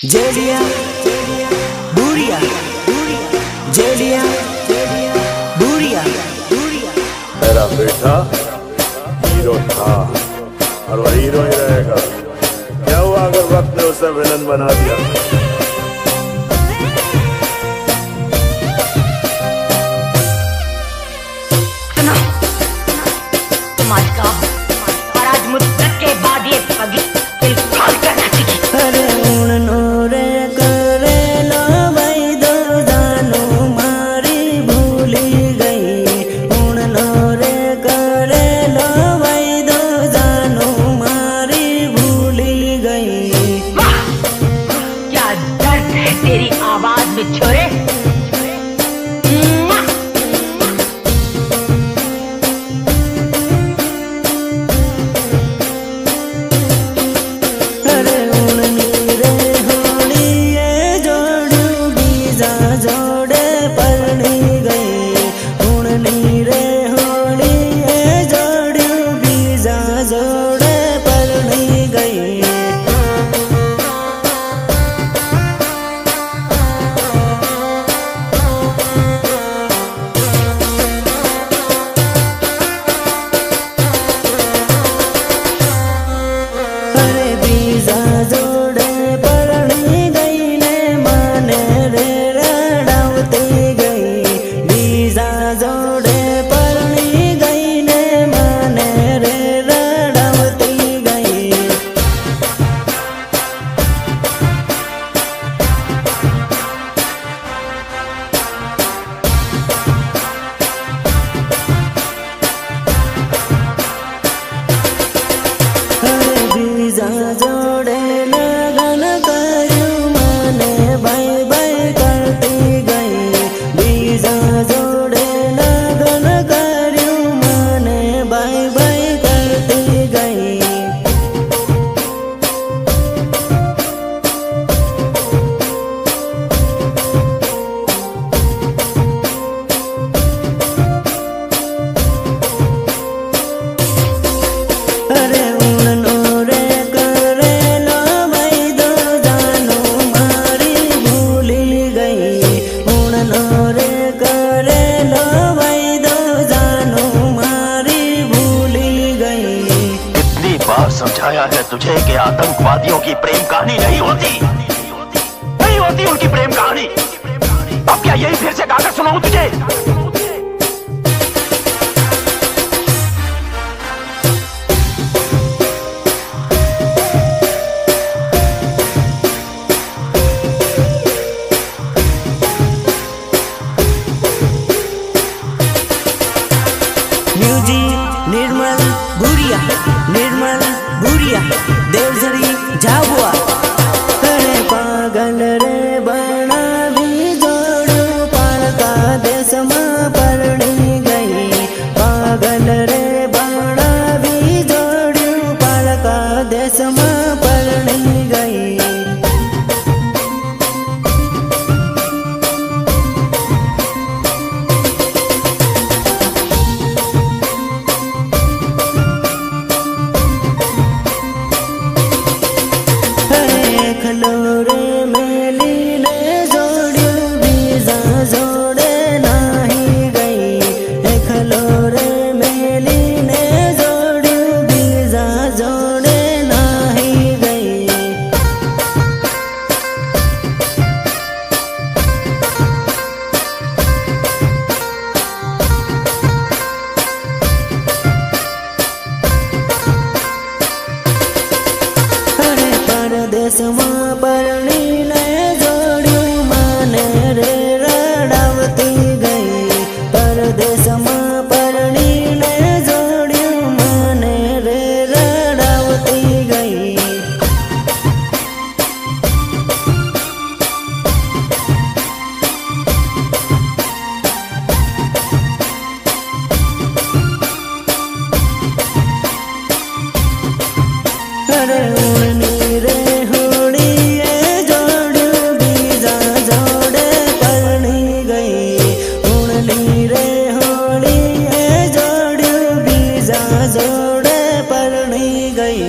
जेलिया बुरिया जेलिया बुरिया। मेरा बेटा हीरो था और वह हीरो ही रहेगा। क्या हुआ अगर वक्त ने उसे विलन बना दिया? सुनो, तुम आज का और आज मुद्दत के बाद ये पगी बिल्कुल करना सीखी। अरे उड़नो रे करे लो भाई दो जानो मारी भूली गई। उड़नो रे करे लो भाई दो जानो मारी भूली गई। वाह! क्या दर्द है तेरी आवाज में छोरे। अरे उड़नी रे होली ये जोड़ू बीजा जोड़े परनी गई। उड़नी रे होली ये जोड़ू बीजा जोड़े परनी गई। अरे बीजा जोड़े परनी गई ने माने रे रड़ावती गई। बीजा जोड़े परनी गई ने माने रे रड़ावती गई। अरे बीजा जोड़े लगन करू माने बाई बाई करती गई। बीजा जोड़े लगन करू माने बाई बाई करती गई। अरे उड़नो रे करे लो भाई दो जानो मारी भूली गई। उड़नो रे करे लो भाई दो जानो मारी भूली गई। कितनी बार समझाया है तुझे कि आतंकवादियों की प्रेम कहानी नहीं होती, नहीं होती उनकी प्रेम कहानी। अब क्या यही फिर से गाकर सुनाऊं तुझे? म्यूजिक निर्मल भूरिया, निर्मल भूरिया देवझरी झाबुआ। अरे पागल रे बना भी जोड़ू पालका देश में परनी गई। पागल रे बना भी जोड़ू पालका देश में परनी गई। खलोरे मेली ने जोड़ू बीजा जोड़े नाही गई। खलोरे मेली ने जोड़ू बीजा जोड़े नाही गई। अरे परदेश में परनी ने जोड़ू माने रे रड़ावती गई। परदेश में परनी ने जोड़ू माने रे रड़ावती गई। अरे उड़नी रे होड़ी ये जोड़ू बीजा जोड़े परनी गई। उड़नी रे होड़ी ये जोड़ू बीजा जोड़े परनी गई।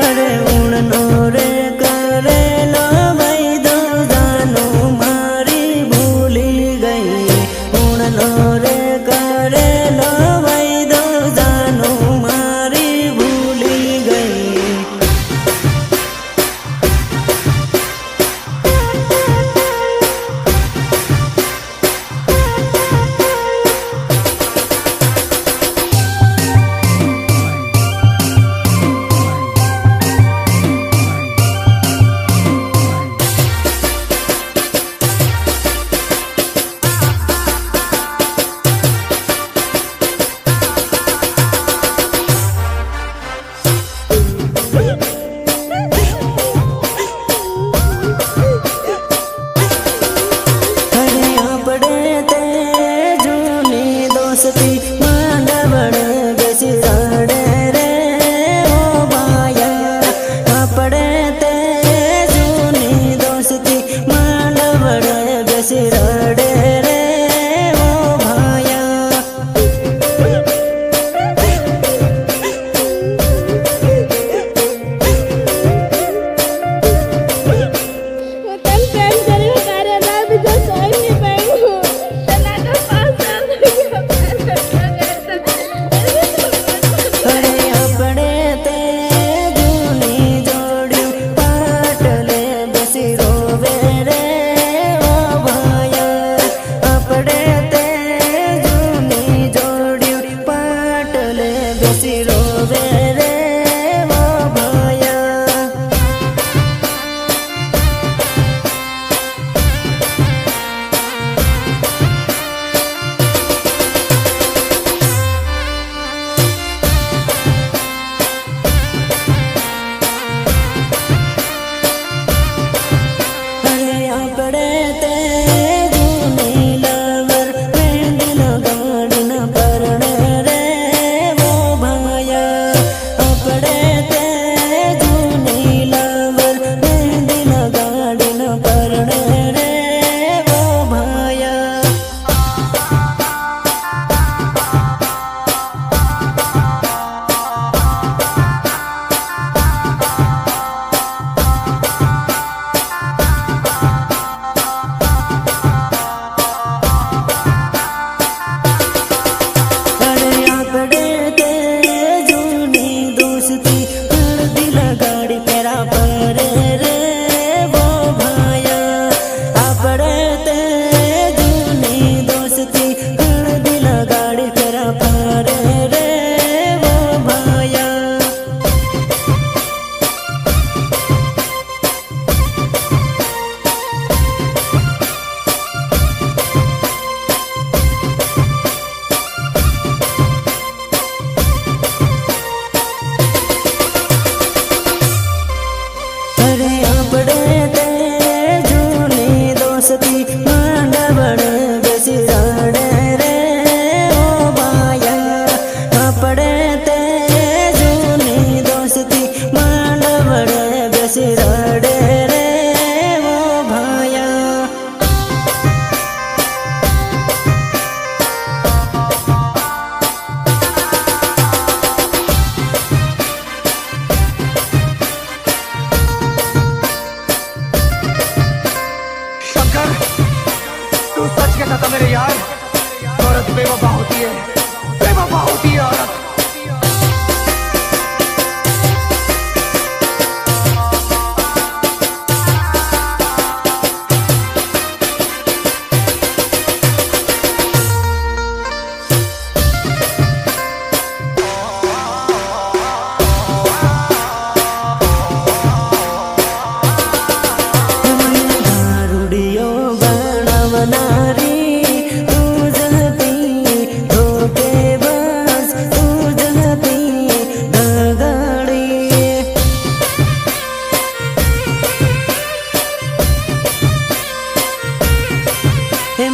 अरे उड़नो रे करेलो वैदो जानो मारी भूली गई उड़नो रे करेलो वैदो जानो मारी भूली गई दोस्ती मांडवड़ बेसिराड़े रे ओ भाया अपड़े ते जूनी दोस्ती मांडवड़ बेसिराड़े रे ओ भाया मांडवड़ बेसिराड़े रे ओ भाया अपड़े ते जूनी दोस्ती मांडवड़ बेसिराड़े रे ओ भाया तू सच कहता था मेरे यार, औरत बेवफा होती है, बेवफा होती है औरत।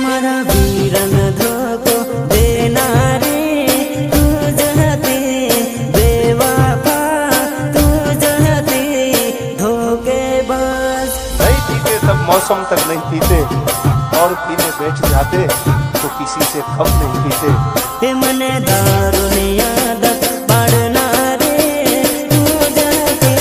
मारा वीरन धोको देना रे तू जहते बेवफा तू जहते धोखेबाज। नहीं पीते तब मौसम तक नहीं पीते और पीने बैठ जाते तो किसी से कम नहीं पीते। मने दारू ने आदत पड़ना रे तू जहते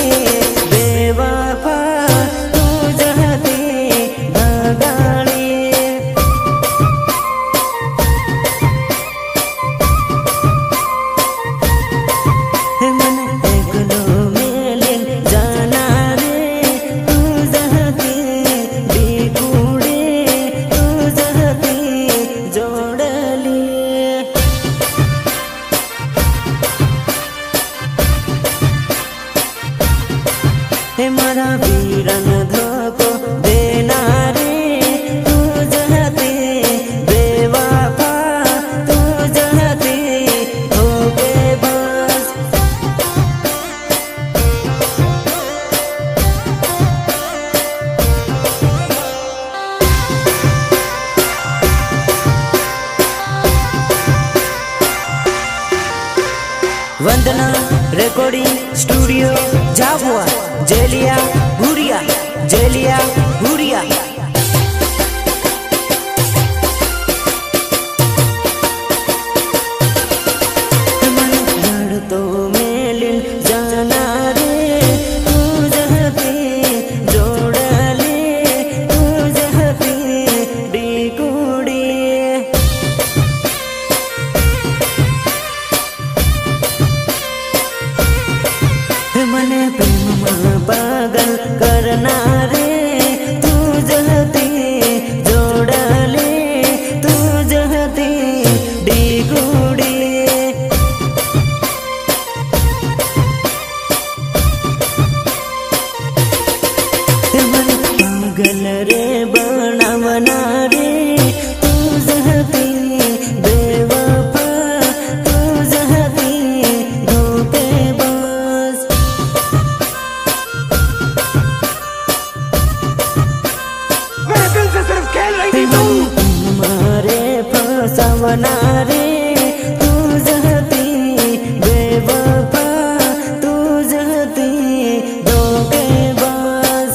हे मारा वीरन धोको देनारे तू जहते बेवफा तू जहते धोखेबाज वंदना रिकॉर्डिंग स्टूडियो झाबुआ जेलिया भूरिया जेलिया भूरिया तो मेलिन जाना रे तू जहते जोड़ले तू जहते डिकुड़ी मने प्रेम पागल करना रे तू जहते जोड़ले तू जहते डिगुड़ी मन पागल रे बनावना रे तू जहते बेवफा तू जहते धोखेबाज मेरे दिल से सिर्फ खेल रही थी तू। मारे फसावना रे तू जहती बेवफा तू जहती धोखेबाज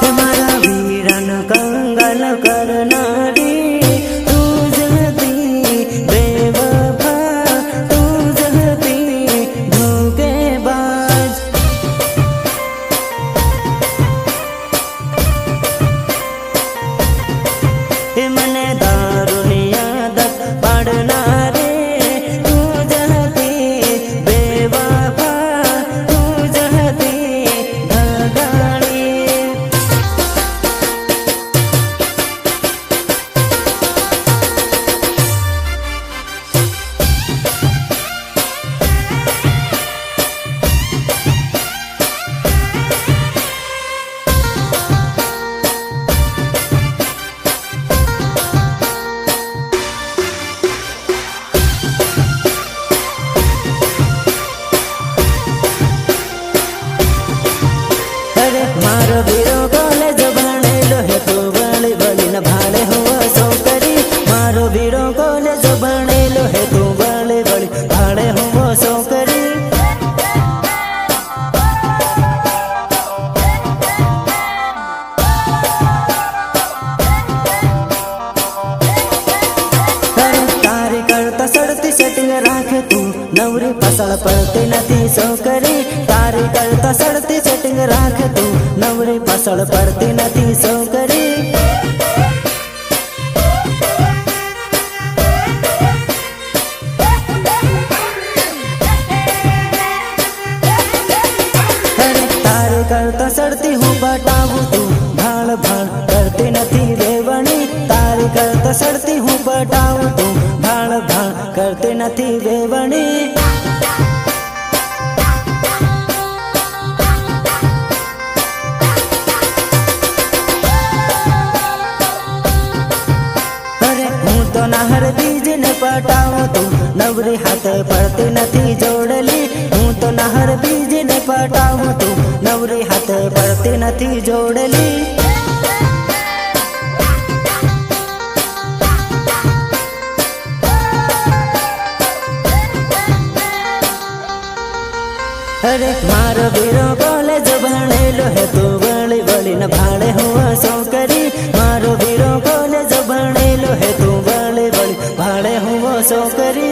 हमारा वीरन कंगल करना रे तू जहती बेवफा तू जहती धोखेबाज मने दारुनी आदत पड़ना रे तू जहती बेवफा तू जहती धगाड़ी अरे मारो वीरो कॉलेज बनेलो है तू बड़ी बड़ी न भाड़े हुआ सौकरी मारो वीरो कॉलेज बनेलो है तू बड़ी बड़ी भाड़े हुआ सौकरी तारी करता सड़ती सेटिंग राखे तू नवरी फसल पड़ती नथी सौकरी तारी करता सड़ती सेटिंग राखे तू नवरी फसल पड़ती नथी सौकरी अरे तारी करता सड़ती हूँ बटाऊ तू भाड़ भाड़ करती नथी वेवणी तारी करता सड़ती हूँ बटाऊ तू भाड़ भाड़ करती नथी वेवणी अरे हूँ तो नहर बीज ने पटाऊ तू नवरी हाथ पड़ती नथी जोड़ली हूँ तो नहर बीज ने पटाऊ तू नवरी हाथ पड़ती नथी जोड़ली अरे मारो वीरो कॉलेज बनेलो है तू बड़ी बड़ी न भाड़े हुआ सौकरी मारो वीरो कॉलेज बनेलो है तू बड़ी बड़ी भाड़े हुआ सौकरी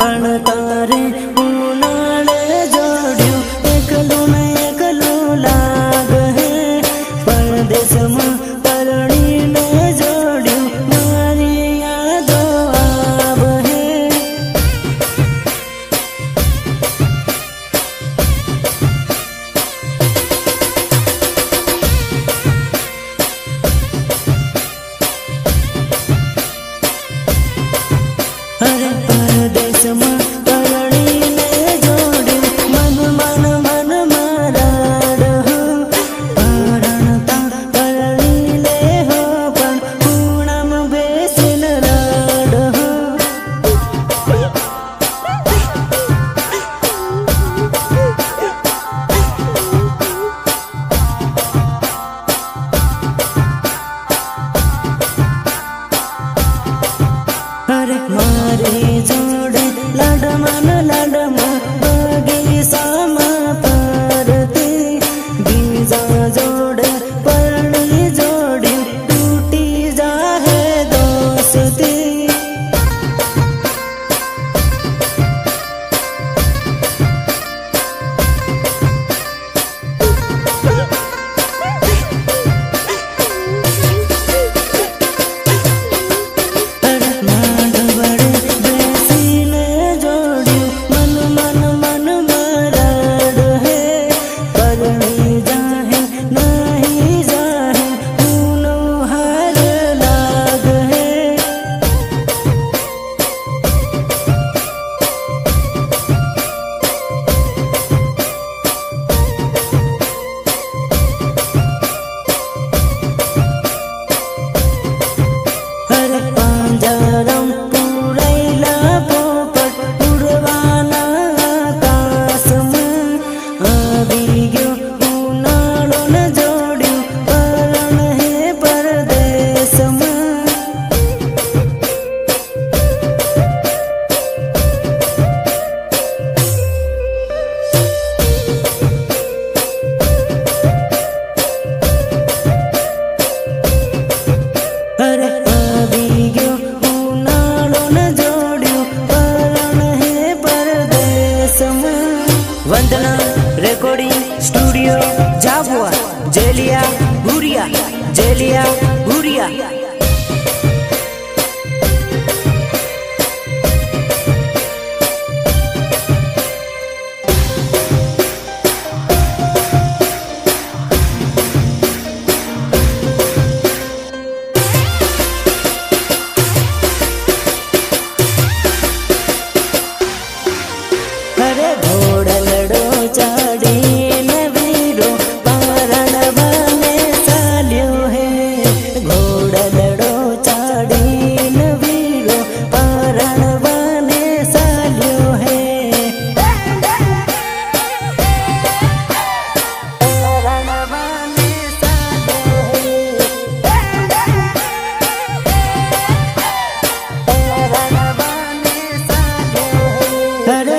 પણ તારે ઉનાળે જોડ્યું એકલું ને એકલું લાગ હે પરદેશમાં પરણીને જોડ્યું મારી યાદો આવ હે અરે પરદેશમાં પરણીને જોડ્યું મન મન મન મારાડ હો પરણતા પરણી લે હો પણ ખૂણામાં બેસીને રાડ હો અરે મારી જોડે લાડમાં બગીચામાં ફરતી બીજા જોડે પરણી જોડ્યું તૂટી જાહે દોસ્તી બેસીને જોડ્યું મન મન મન મારાડ હે પરણી જાહે નહીં જાહે ઊનો હાર લાગ હે અરે પાંજરામ પૂરેલા પોપટ ઉડવાના આકાશમાં આવી ગયો ઉનાળો ને જોડ્યું પરણ હે પરદેશમાં અરે આવી ગયો ઉનાળો ને જોડ્યું પરણ હે પરદેશમાં વંદના રેકોર્ડિંગ સ્ટુડિયો જાબુઆ જેલિયા ભુરિયા અરે ઘોડલડો ચાડીને વીરો પરણવાને ચાલ્યો હે ઘોડલડો ચાડીને વીરો પરણવાને ચાલ્યો હે પરણવાને ચાલ્યો હે પરણવાને ચાલ્યો હે અરે